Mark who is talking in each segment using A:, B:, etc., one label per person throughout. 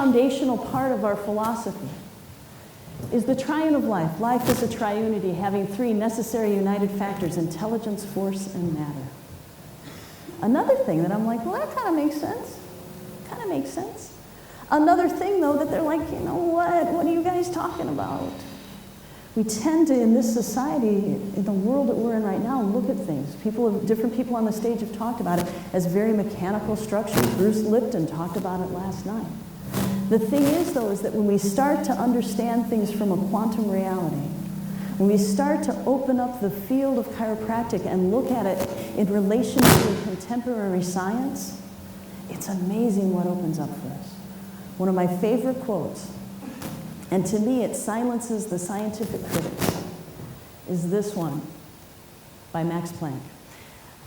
A: foundational part of our philosophy is the triune of life. Life is a triunity having three necessary united factors: intelligence, force, and matter. Another thing that I'm like, well, that kind of makes sense. Kind of makes sense. Another thing, though, that they're like, you know what? What are you guys talking about? We tend to, in this society, in the world that we're in right now, look at things. Different people on the stage have talked about it as very mechanical structures. Bruce Lipton talked about it last night. The thing is, though, is that when we start to understand things from a quantum reality, when we start to open up the field of chiropractic and look at it in relation to contemporary science, it's amazing what opens up for us. One of my favorite quotes, and to me it silences the scientific critics, is this one by Max Planck.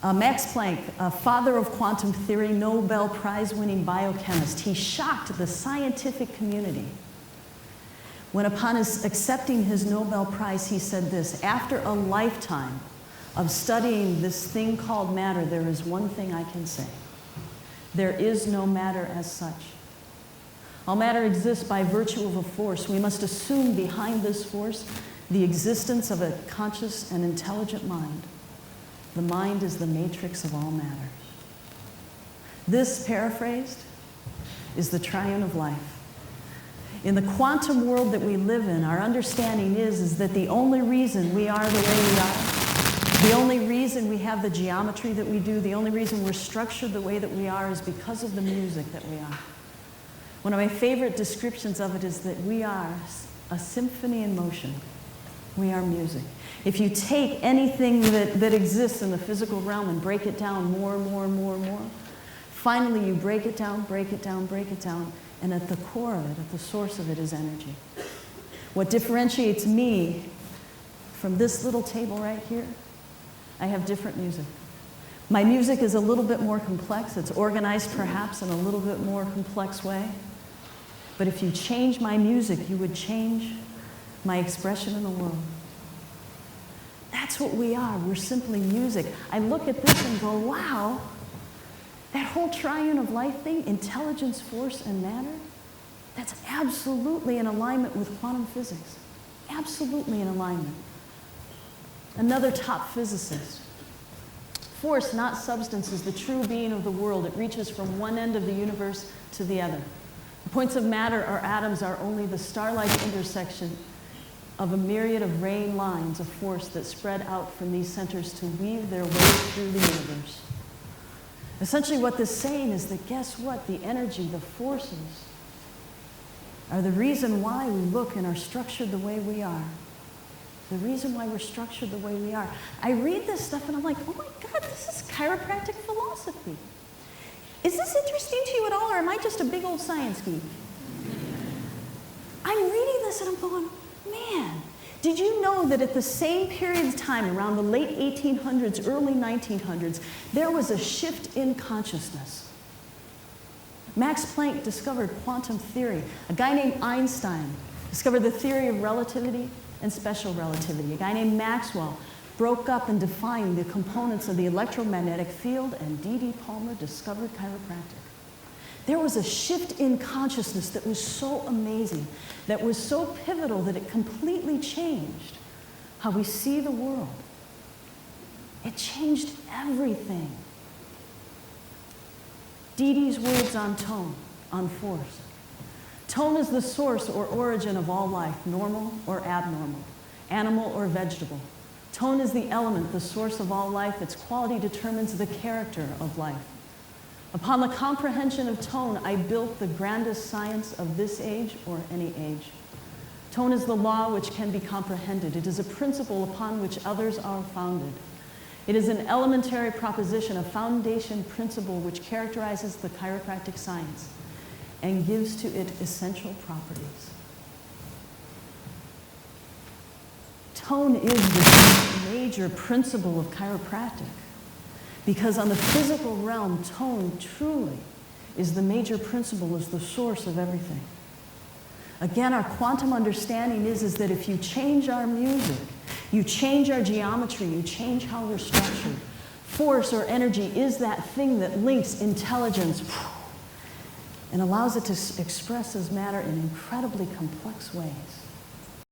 A: Max Planck, father of quantum theory, Nobel Prize-winning biochemist, he shocked the scientific community when, upon accepting his Nobel Prize, he said this: after a lifetime of studying this thing called matter, there is one thing I can say. There is no matter as such. All matter exists by virtue of a force. We must assume behind this force the existence of a conscious and intelligent mind. The mind is the matrix of all matter. This, paraphrased, is the triune of life. In the quantum world that we live in, our understanding is that the only reason we are the way we are, the only reason we have the geometry that we do, the only reason we're structured the way that we are is because of the music that we are. One of my favorite descriptions of it is that we are a symphony in motion. We are music. If you take anything that exists in the physical realm and break it down more and more and more and more, finally you break it down, break it down, break it down, and at the core of it, at the source of it, is energy. What differentiates me from this little table right here, I have different music. My music is a little bit more complex. It's organized perhaps in a little bit more complex way. But if you change my music, you would change my expression in the world. That's what we are. We're simply music. I look at this and go, wow, that whole triune of life thing, intelligence, force, and matter, that's absolutely in alignment with quantum physics. Absolutely in alignment. Another top physicist. Force, not substance, is the true being of the world. It reaches from one end of the universe to the other. The points of matter, or atoms, are only the star-like intersection of a myriad of rain lines of force that spread out from these centers to weave their way through the universe. Essentially what this is saying is that, guess what? The energy, the forces, are the reason why we look and are structured the way we are. The reason why we're structured the way we are. I read this stuff and I'm like, oh my God, this is chiropractic philosophy. Is this interesting to you at all, or am I just a big old science geek? I'm reading this and I'm going, man, did you know that at the same period of time, around the late 1800s, early 1900s, there was a shift in consciousness? Max Planck discovered quantum theory. A guy named Einstein discovered the theory of relativity and special relativity. A guy named Maxwell broke up and defined the components of the electromagnetic field, and D.D. Palmer discovered chiropractic. There was a shift in consciousness that was so amazing, that was so pivotal that it completely changed how we see the world. It changed everything. Dee Dee's words on tone, on force. Tone is the source or origin of all life, normal or abnormal, animal or vegetable. Tone is the element, the source of all life. Its quality determines the character of life. Upon the comprehension of tone, I built the grandest science of this age or any age. Tone is the law which can be comprehended. It is a principle upon which others are founded. It is an elementary proposition, a foundation principle which characterizes the chiropractic science and gives to it essential properties. Tone is the major principle of chiropractic, because on the physical realm, tone truly is the major principle, is the source of everything. Again, our quantum understanding is that if you change our music, you change our geometry, you change how we're structured. Force or energy is that thing that links intelligence, and allows it to express as matter in incredibly complex ways.